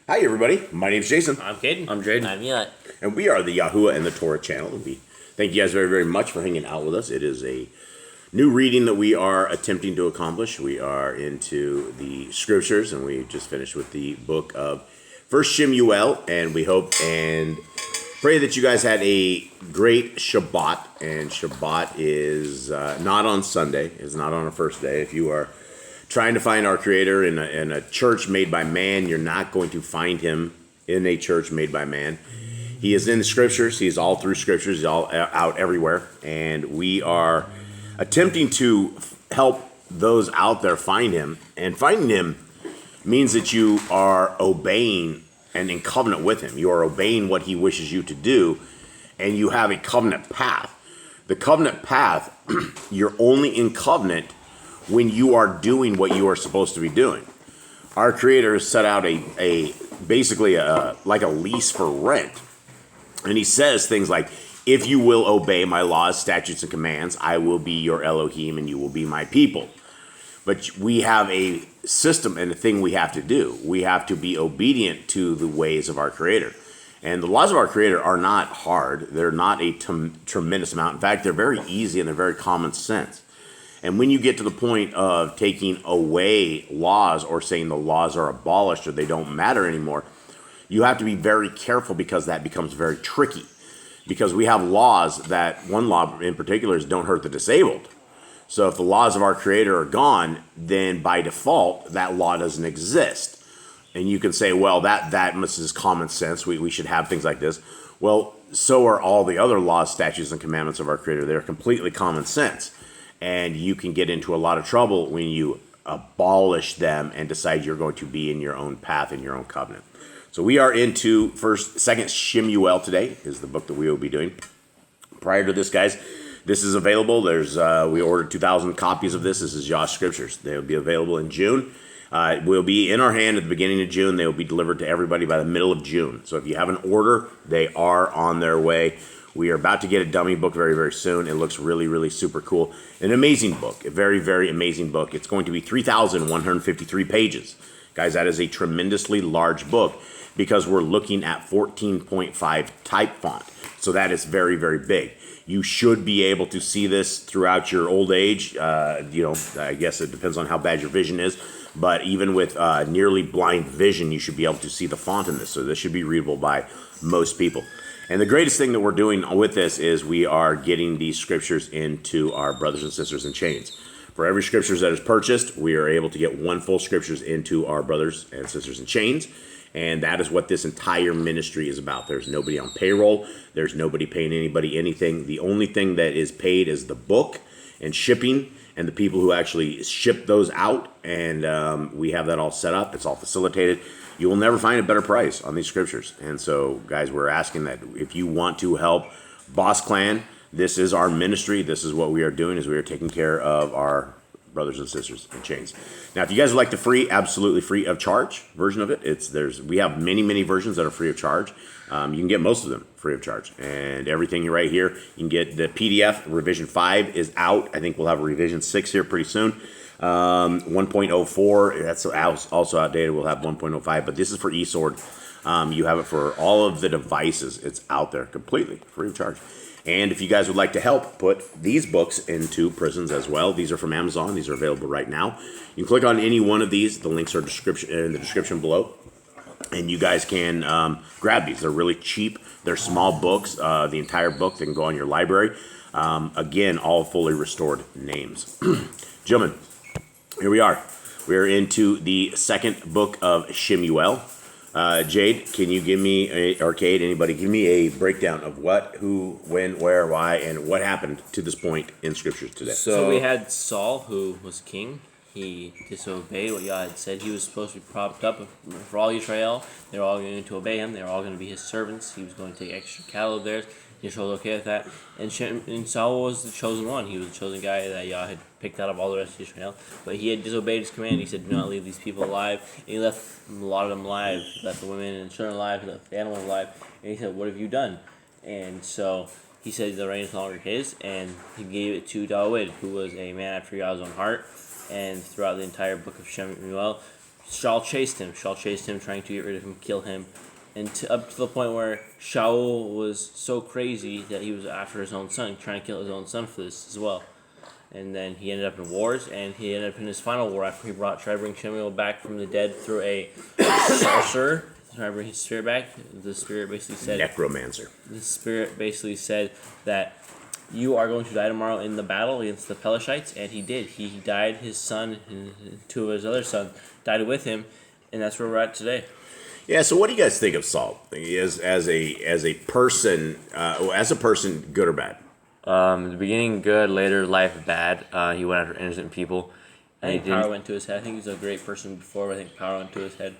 Hi, everybody. My name's Jason. I'm Caden. I'm Jaden. I'm Eli. And we are the Yahuwah and the Torah channel. And we thank you guys very, very much for hanging out with us. It is a new reading that we are attempting to accomplish. We are into the scriptures, and we just finished with the book of First SHEMU'EL. And we hope and pray that you guys had a great Shabbat. And Shabbat is not on Sunday. It's not on a first day. If you are trying to find our Creator in a church made by man, you're not going to find him in a church made by man. He is in the scriptures. He's all through scriptures. He's all out everywhere. And we are attempting to help those out there find him. And finding him means that you are obeying and in covenant with him. You are obeying what he wishes you to do, and you have a covenant path. The covenant path, you're only in covenant when you are doing what you are supposed to be doing. Our Creator has set out basically like a lease for rent. And he says things like, if you will obey my laws, statutes, and commands, I will be your Elohim and you will be my people. But we have a system and a thing we have to do. We have to be obedient to the ways of our Creator. And the laws of our Creator are not hard. They're not a tremendous amount. In fact, they're very easy and they're very common sense. And when you get to the point of taking away laws or saying the laws are abolished or they don't matter anymore, you have to be very careful because that becomes very tricky. Because we have laws that, one law in particular is don't hurt the disabled. So if the laws of our Creator are gone, then by default, that law doesn't exist. And you can say, well, that is common sense. We should have things like this. Well, so are all the other laws, statutes, and commandments of our Creator. They're completely common sense. And you can get into a lot of trouble when you abolish them and decide you're going to be in your own path, in your own covenant. So we are into second SHEMU'EL today, is the book that we will be doing. Prior to this, guys, this is available. We ordered 2,000 copies of this. This is Yah Scriptures. They will be available in June. It will be in our hand at the beginning of June. They will be delivered to everybody by the middle of June. So if you have an order, they are on their way. We are about to get a dummy book very, very soon. It looks really, really super cool. An amazing book, a very, very amazing book. It's going to be 3,153 pages. Guys, that is a tremendously large book because we're looking at 14.5 type font. So that is very, very big. You should be able to see this throughout your old age. I guess it depends on how bad your vision is. But even with nearly blind vision, you should be able to see the font in this. So this should be readable by most people. And the greatest thing that we're doing with this is we are getting these scriptures into our brothers and sisters in chains. For every scriptures that is purchased, we are able to get one full scriptures into our brothers and sisters in chains. And that is what this entire ministry is about. There's nobody on payroll. There's nobody paying anybody anything. The only thing that is paid is the book and shipping and the people who actually ship those out. And we have that all set up. It's all facilitated. You will never find a better price on these scriptures. And so, guys, we're asking that if you want to help Boss Clan, this is our ministry. This is what we are doing, is we are taking care of our brothers and sisters in chains. Now, if you guys would like the absolutely free of charge version of it, we have many, many versions that are free of charge. You can get most of them free of charge. And everything right here, you can get the PDF. Revision 5 is out. I think we'll have a revision 6 here pretty soon. 1.04, that's also outdated. We'll have 1.05, but this is for eSword. You have it for all of the devices. It's out there completely free of charge. And if you guys would like to help put these books into prisons as well, these are from Amazon. These are available right now. You can click on any one of these. The links are in the description below. And you guys can grab these. They're really cheap. They're small books. The entire book, they can go on your library. Again, all fully restored names. Gentlemen, here we are. We're into the second book of SHEMU'EL. Jade, can you give me, Arcade, anybody, give me a breakdown of what, who, when, where, why, and what happened to this point in Scriptures today? So we had Saul, who was king. He disobeyed what Yah had said. He was supposed to be propped up for all Israel. They were all going to obey him. They were all going to be his servants. He was going to take extra cattle of theirs. Israel was okay with that. And Saul was the chosen one. He was the chosen guy that Yah had picked out of all the rest of Israel. But he had disobeyed his command. He said, do not leave these people alive. And he left a lot of them alive. He left the women and children alive. He left the animals alive. And he said, what have you done? And so he said the reign is no longer his. And he gave it to David, who was a man after Yah's own heart. And throughout the entire book of SHEMU'EL, Shaul chased him. Shaul chased him, trying to get rid of him, kill him, and up to the point where Shaul was so crazy that he was after his own son, trying to kill his own son for this as well. And then he ended up in wars, and he ended up in his final war after he tried to bring SHEMU'EL back from the dead through a sorcerer. Trying to bring his spirit back. The spirit basically said... Necromancer. The spirit basically said that you are going to die tomorrow in the battle against the Pelishites, and he did. He died, his son, and two of his other sons died with him, and that's where we're at today. Yeah, so what do you guys think of Saul? As a person, good or bad? The beginning good, later life bad. He went after innocent people. I think power went to his head. I think he was a great person before, but I think power went to his head.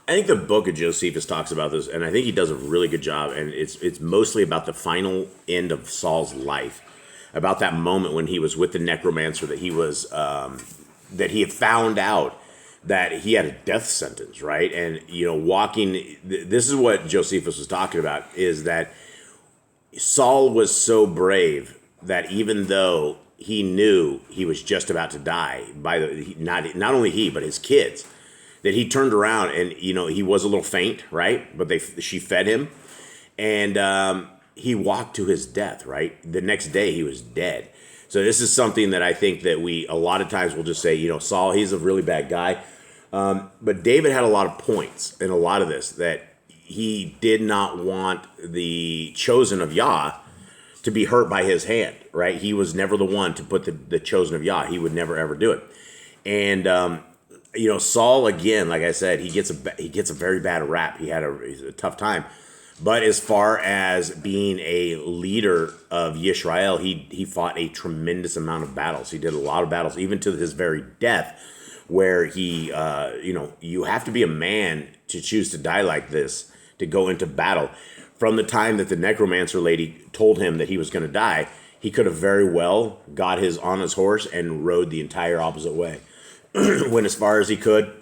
I think the book of Josephus talks about this, and I think he does a really good job, and it's mostly about the final end of Saul's life, about that moment when he was with the necromancer, that he was that he had found out that he had a death sentence, right? And, walking, this is what Josephus was talking about, is that Saul was so brave that even though he knew he was just about to die, not only he, but his kids, that he turned around and, he was a little faint, right? But she fed him, and he walked to his death, right? The next day he was dead. So this is something that I think that we, a lot of times will just say, Saul, he's a really bad guy. But David had a lot of points in a lot of this, that he did not want the chosen of Yah to be hurt by his hand, right? He was never the one to put the chosen of Yah. He would never, ever do it. And, Saul, again, like I said, he gets a very bad rap. He's a tough time. But as far as being a leader of Yisrael, he fought a tremendous amount of battles. He did a lot of battles, even to his very death, where he, you have to be a man to choose to die like this, to go into battle. From the time that the necromancer lady told him that he was going to die, he could have very well got on his horse and rode the entire opposite way. Went as far as he could.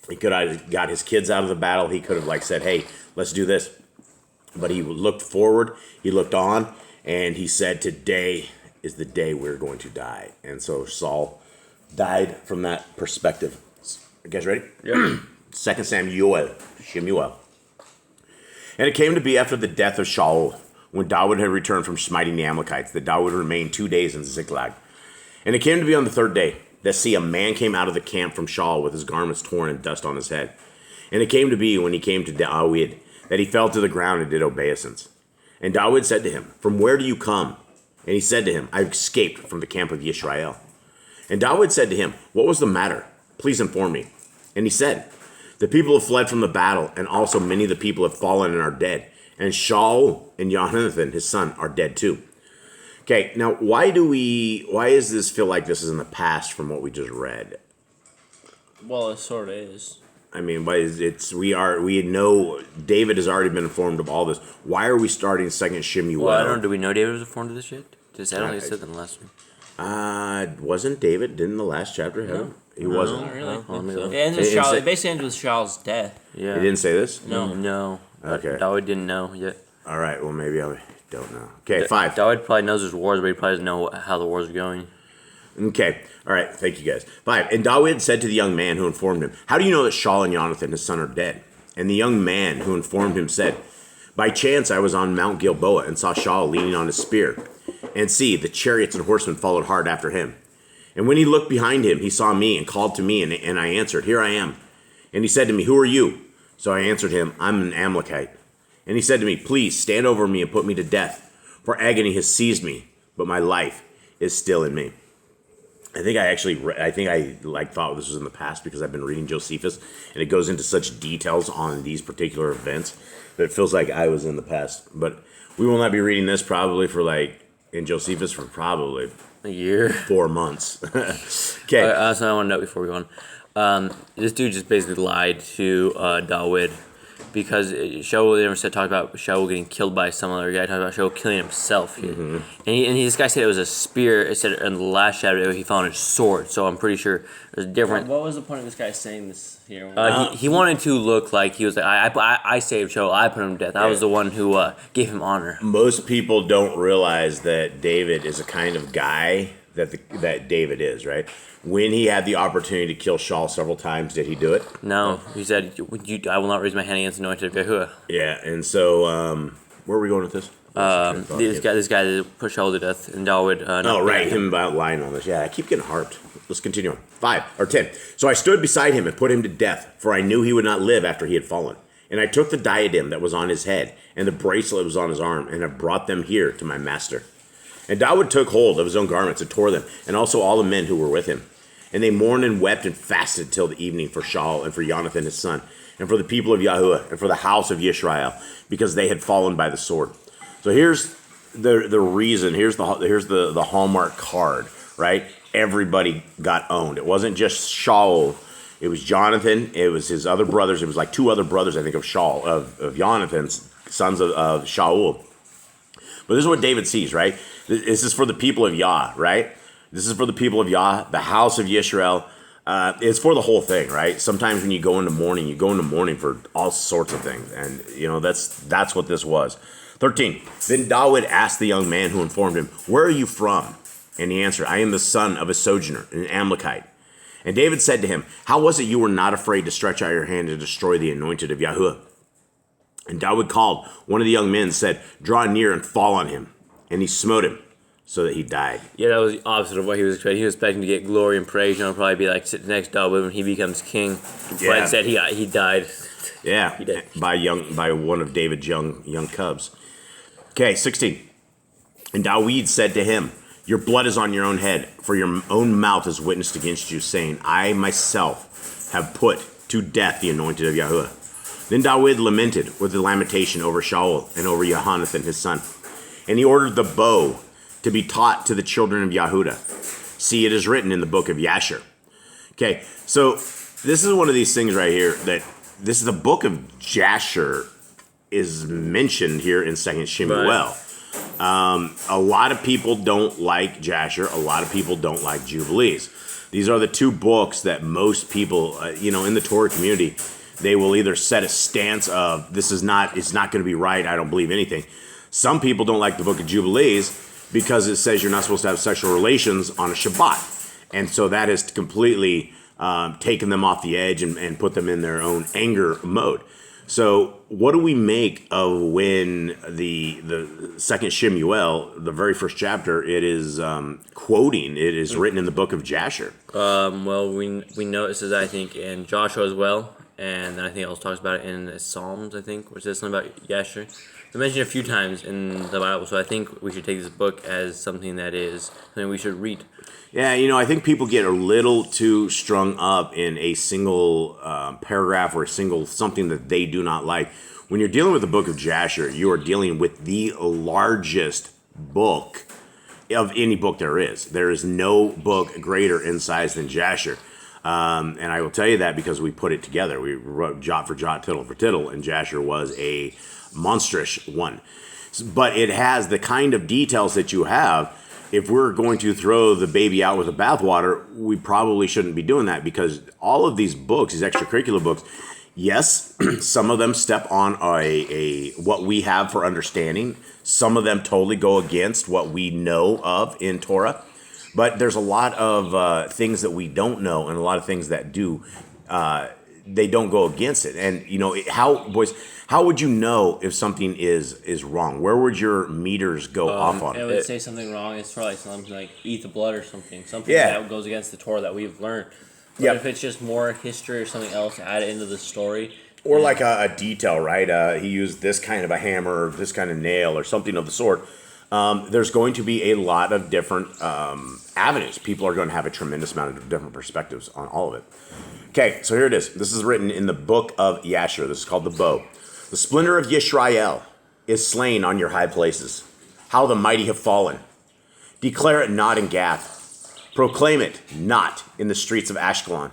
He could have got his kids out of the battle. He could have said, hey, let's do this. But he looked forward, he looked on, and he said, today is the day we're going to die. And so Saul died from that perspective. You guys ready? Yeah. 2 Shemu'el. And it came to be after the death of Shaul, when David had returned from smiting the Amalekites, that David remained 2 days in Ziklag. And it came to be on the third day, that see, a man came out of the camp from Shaul with his garments torn and dust on his head. And it came to be, when he came to David, that he fell to the ground and did obeisance. And David said to him, from where do you come? And he said to him, I escaped from the camp of Yisrael. And David said to him, what was the matter? Please inform me. And he said, the people have fled from the battle, and also many of the people have fallen and are dead. And Shaul and Jonathan, his son, are dead too. Okay, now why does this feel like this is in the past from what we just read? Well, it sort of is. I mean, we know David has already been informed of all this. Why are we starting 2 Shemu'el? Well, I don't know. Do we know David was informed of this yet? I don't think it said in the last one. Wasn't David? Didn't the last chapter have him? He wasn't. Not really. No. It basically ends with Shaul's death. Yeah. He didn't say this? No. Okay. David didn't know yet. All right. Well, maybe I don't know. Okay, 5. David probably knows there's wars, but he probably doesn't know how the wars are going. Okay. All right. Thank you, guys. 5. And David said to the young man who informed him, how do you know that Shaul and Jonathan, his son, are dead? And the young man who informed him said, by chance I was on Mount Gilboa and saw Shaul leaning on his spear. And see, the chariots and horsemen followed hard after him. And when he looked behind him, he saw me and called to me, and I answered, here I am. And he said to me, who are you? So I answered him, I'm an Amalekite. And he said to me, please stand over me and put me to death, for agony has seized me, but my life is still in me. I think I thought this was in the past because I've been reading Josephus, and it goes into such details on these particular events that it feels like I was in the past. But we will not be reading this probably in Josephus for probably A year. 4 months. Okay. So I want to note before we go on. This dude just basically lied to David because Shaul never talked about Shaul getting killed by some other guy. Talked about Shaul killing himself here, and this guy said it was a spear. It said in the last chapter he found a sword. So I'm pretty sure there's different. What was the point of this guy saying this here? He wanted to look like he was like I saved Shaul. I put him to death. I was the one who gave him honor. Most people don't realize that David is a kind of guy that David is, right? When he had the opportunity to kill Shaul several times, did he do it? No, he said, I will not raise my hand against the anointed of Yahuwah. Yeah, and so where are we going with this? This guy that put Shaul to death, and Dawood. Him about lying on this. Yeah, I keep getting harped. Let's continue on. 5 or 10. So I stood beside him and put him to death, for I knew he would not live after he had fallen. And I took the diadem that was on his head and the bracelet that was on his arm, and have brought them here to my master. And Dawood took hold of his own garments and tore them, and also all the men who were with him. And they mourned and wept and fasted till the evening for Shaul and for Jonathan his son, and for the people of Yahuwah and for the house of Yisrael, because they had fallen by the sword. So here's the reason. Here's the hallmark card, right? Everybody got owned. It wasn't just Shaul. It was Jonathan. It was his other brothers. It was like 2 other brothers, I think, of Shaul, of Jonathan's sons of Shaul. But this is what David sees, right? This is for the people of Yah, right? This is for the people of Yah, the house of Yisrael. It's for the whole thing, right? Sometimes when you go into mourning for all sorts of things. And, that's what this was. 13. Then Dawood asked the young man who informed him, "Where are you from?" And he answered, "I am the son of a sojourner, an Amalekite." And David said to him, "How was it you were not afraid to stretch out your hand to destroy the anointed of Yahuwah?" And Dawood called one of the young men and said, "Draw near and fall on him." And he smote him so that he died. Yeah, that was the opposite of what he was expecting. He was expecting to get glory and praise. Probably be like sitting next to Dawood when he becomes king. But Yeah. instead, he died. Yeah, He did. by one of David's young cubs. Okay, 16. And Dawid said to him, "Your blood is on your own head, for your own mouth is witnessed against you, saying, I myself have put to death the anointed of Yahuwah." Then Dawid lamented with a lamentation over Shaul and over Jonathan his son. And he ordered the bow to be taught to the children of Yehuda. See, it is written in the book of Yasher. Okay, so this is one of these things right here that this is the book of Jasher is mentioned here in 2nd Shemu'el. Right. A lot of people don't like Jasher. A lot of people don't like Jubilees. These are the 2 books that most people, in the Torah community, they will either set a stance of it's not going to be right. I don't believe anything. Some people don't like the book of Jubilees because it says you're not supposed to have sexual relations on a Shabbat. And so that has completely taken them off the edge and put them in their own anger mode. So what do we make of when the 2nd Shemuel, the very first chapter, it is quoting, it is written in the book of Jasher? Well, we notice this, I think, in Joshua as well, and then I think it also talks about it in the Psalms, I think, which says something about Yasher. They mentioned it a few times in the Bible, so I think we should take this book as something that is something we should read. Yeah, I think people get a little too strung up in a single paragraph or a single something that they do not like. When you're dealing with the book of Jasher, you are dealing with the largest book of any book there is. There is no book greater in size than Jasher. And I will tell you that because we put it together. We wrote jot for jot, tittle for tittle, and Jasher was a monstrous one. But it has the kind of details that you have. If we're going to throw the baby out with the bathwater, we probably shouldn't be doing that, because all of these books, these extracurricular books, yes, some of them step on a what we have for understanding. Some of them totally go against what we know of in Torah. But there's a lot of things that we don't know, and a lot of things that do. They don't go against it. And how would you know if something is wrong? Where would your meters go off on It it? would say something wrong. It's probably something like eat the blood or something. Something Yeah. that goes against the Torah that we've learned. But Yep. if it's just more history or something else added into the story, Or like a detail, right? He used this kind of a hammer, or this kind of nail, or something of the sort. There's going to be a lot of different avenues. People are going to have a tremendous amount of different perspectives on all of it. Okay, so here it is. This is written in the book of Yasher. This is called the bow. The splendor of Yisrael is slain on your high places. How the mighty have fallen. Declare it not in Gath. Proclaim it not in the streets of Ashkelon.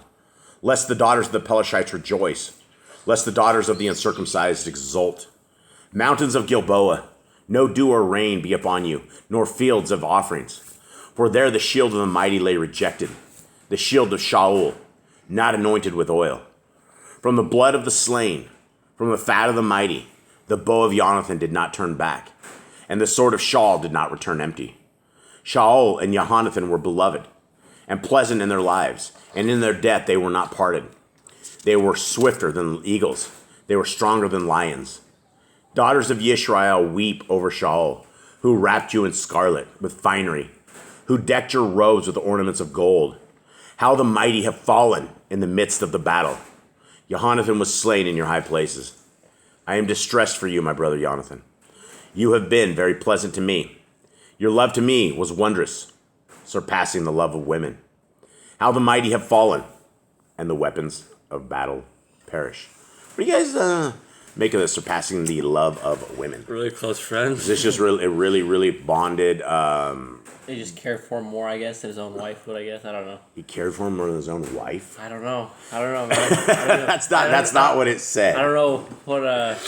Lest the daughters of the Pelishites rejoice. Lest the daughters of the uncircumcised exult. Mountains of Gilboa, no dew or rain be upon you, nor fields of offerings. For there the shield of the mighty lay rejected, the shield of Shaul, not anointed with oil. From the blood of the slain, from the fat of the mighty, the bow of Jonathan did not turn back, and the sword of Shaul did not return empty. Shaul and Jonathan were beloved and pleasant in their lives, and in their death they were not parted. They were swifter than eagles. They were stronger than lions. Daughters of Yisrael weep over Shaul, who wrapped you in scarlet with finery, who decked your robes with ornaments of gold. How the mighty have fallen in the midst of the battle. Jonathan was slain in your high places. I am distressed for you, my brother Jonathan. You have been very pleasant to me. Your love to me was wondrous, surpassing the love of women. How the mighty have fallen, and the weapons of battle perish. What do you guys make of this, surpassing the love of women? Really close friends. This just really bonded. They just cared for him more, I guess, than his own wife would, I guess. I don't know. He cared for him more than his own wife? I don't know, man. I don't know. That's not what it said. I don't know what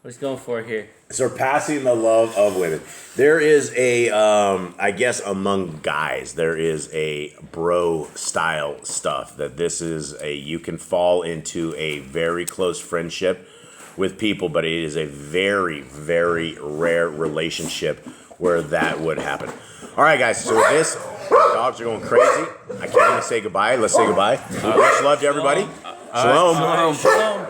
he's going for here. Surpassing the love of women. There is a, I guess among guys, there is a bro style stuff that this is you can fall into a very close friendship with people, but it is a very, very rare relationship where that would happen. All right, guys, so with this, dogs are going crazy. I can't even say goodbye. Let's say goodbye. Much love to everybody. Shalom. Shalom.